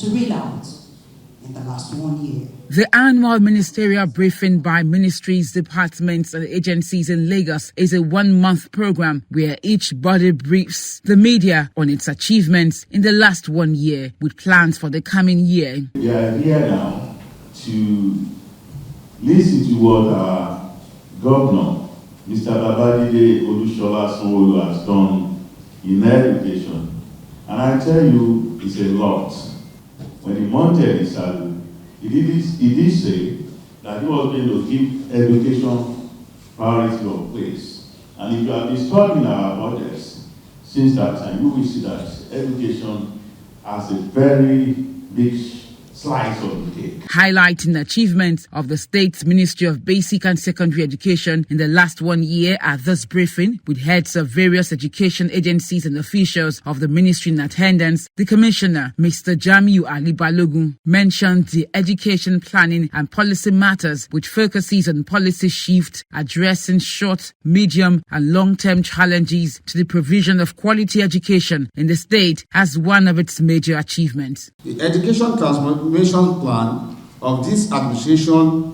to reel out in the last 1 year. The annual ministerial briefing by ministries, departments and agencies in Lagos is a 1-month program where each body briefs the media on its achievements in the last 1 year with plans for the coming year. We are here now to listen to what our governor, Mr. Babajide Olusola Sanwo-Olu, has done in education. And I tell you, it's a lot. When he mounted his saddle, he did say that he was going to give education priority of place. And if you have been studying our budgets since that time, you will see that education has a very big slice of the cake. Highlighting achievements of the State's Ministry of Basic and Secondary Education in the last 1 year at this briefing, with heads of various education agencies and officials of the ministry in attendance, the Commissioner, Mr. Jamiu Ali Balogun, mentioned the education planning and policy matters, which focuses on policy shift, addressing short, medium and long-term challenges to the provision of quality education in the state as one of its major achievements. The education transformation plan of this administration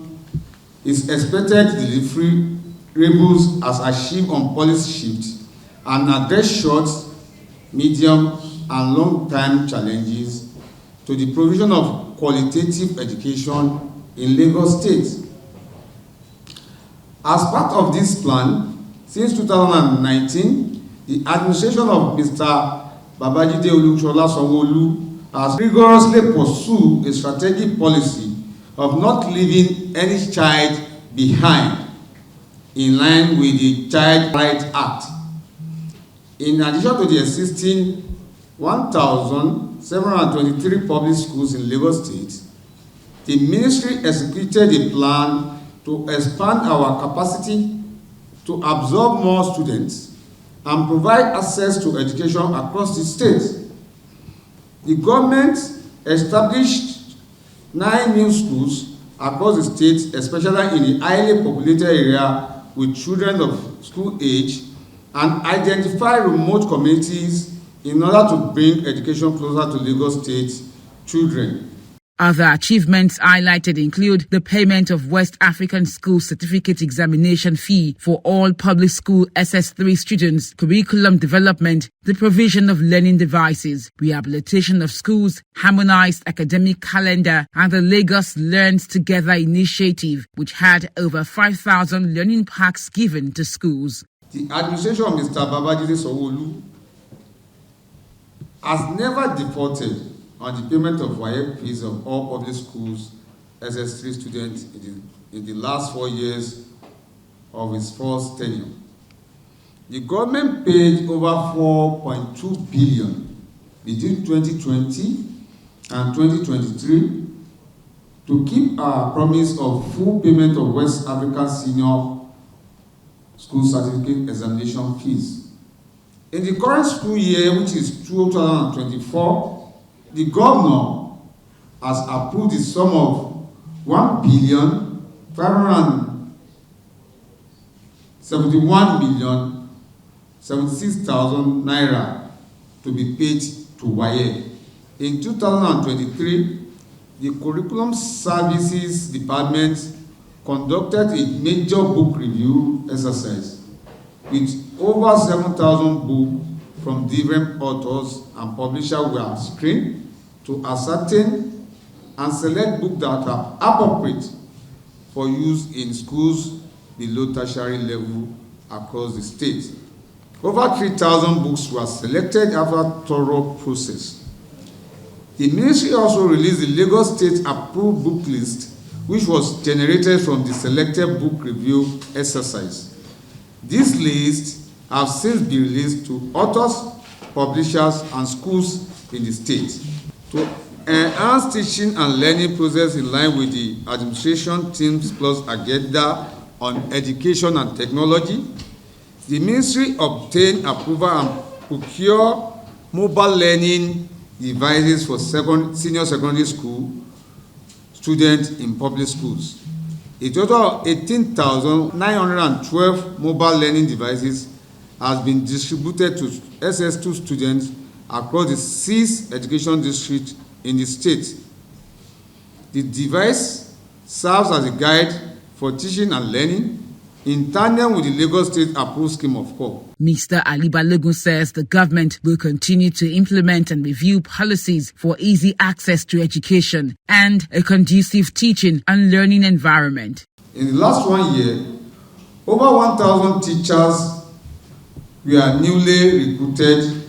is expected to deliver deliverables as achieved on policy shift and address short, medium and long-term challenges to the provision of qualitative education in Lagos State. As part of this plan, since 2019, the administration of Mr. Babajide Olusola Sanwo-Olu has rigorously pursued a strategic policy of not leaving any child behind in line with the Child Rights Act. In addition to the existing 1,723 public schools in Lagos State, the ministry executed a plan to expand our capacity to absorb more students and provide access to education across the state. The government established 9 new schools across the state, especially in the highly populated area with children of school age, and identify remote communities in order to bring education closer to Lagos State children. Other achievements highlighted include the payment of West African School Certificate Examination fee for all public school SS3 students, curriculum development, the provision of learning devices, rehabilitation of schools, harmonized academic calendar, and the Lagos Learns Together initiative, which had over 5,000 learning packs given to schools. The administration of Mr. Babajide Sanwo-Olu has never defaulted on the payment of WAEC fees of all public schools SS3 students in the last 4 years of its first tenure. The government paid over 4.2 billion between 2020 and 2023 to keep our promise of full payment of West African Senior School Certificate Examination fees. In the current school year, which is 2024, the governor has approved the sum of 1,571,076,000 naira to be paid to WAEC. In 2023, the Curriculum Services Department conducted a major book review exercise with over 7,000 books from different authors and publishers were screened to ascertain and select books that are appropriate for use in schools below tertiary level across the state. Over 3,000 books were selected after a thorough process. The ministry also released the Lagos State approved book list, which was generated from the selected book review exercise. This list has since been released to authors, publishers, and schools in the state. To enhance teaching and learning process in line with the administration Teams Plus agenda on education and technology, the ministry obtained approval and procure mobile learning devices for senior secondary school students in public schools. A total of 18,912 mobile learning devices has been distributed to SS2 students across the 6 education districts in the state. The device serves as a guide for teaching and learning in tandem with the Lagos State approved scheme of core. Mr. Ali Balogun says the government will continue to implement and review policies for easy access to education and a conducive teaching and learning environment. In the last 1 year, over 1,000 teachers were newly recruited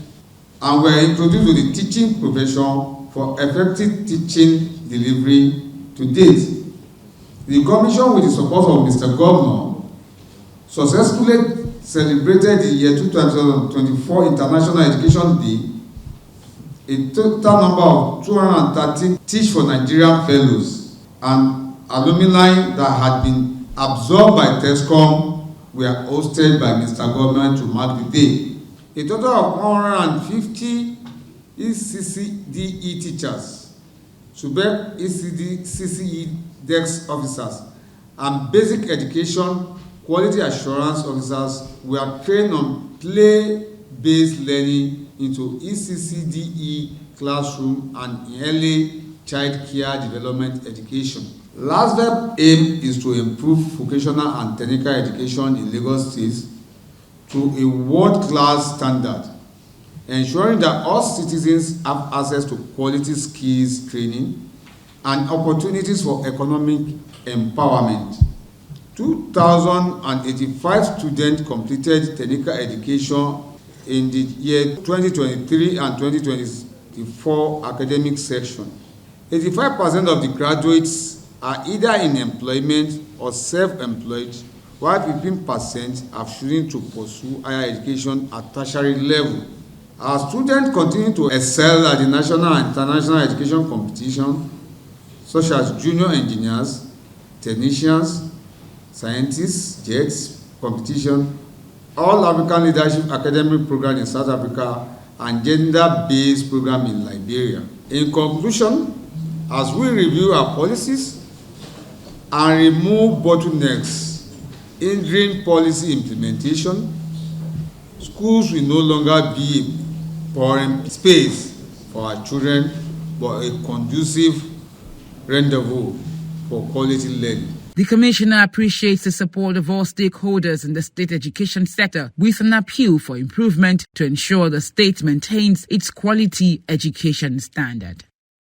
and were introduced to the teaching profession for effective teaching delivery to date. The Commission, with the support of Mr. Governor, successfully celebrated the year 2024 International Education Day. A total number of 230 Teach for Nigerian fellows and alumni that had been absorbed by TESCOM were hosted by Mr. Governor to mark the day. A total of 150 ECCDE teachers, SUBEC ECCE desk officers, and basic education quality assurance officers were trained on play-based learning into ECCDE classroom and early child care development education. LASVEP aim is to improve vocational and technical education in Lagos State to a world-class standard, ensuring that all citizens have access to quality skills training and opportunities for economic empowerment. 2,085 students completed technical education in the year 2023 and 2024 academic section. 85% of the graduates are either in employment or self-employed, while 15% are choosing to pursue higher education at tertiary level. Our students continue to excel at the national and international education competition, such as junior engineers, technicians, scientists, JETS competition, All African Leadership Academic Program in South Africa, and gender-based program in Liberia. In conclusion, as we review our policies and remove bottlenecks hindering policy implementation, schools will no longer be a boring space for our children, but a conducive rendezvous for quality learning. The Commissioner appreciates the support of all stakeholders in the state education sector with an appeal for improvement to ensure the state maintains its quality education standard.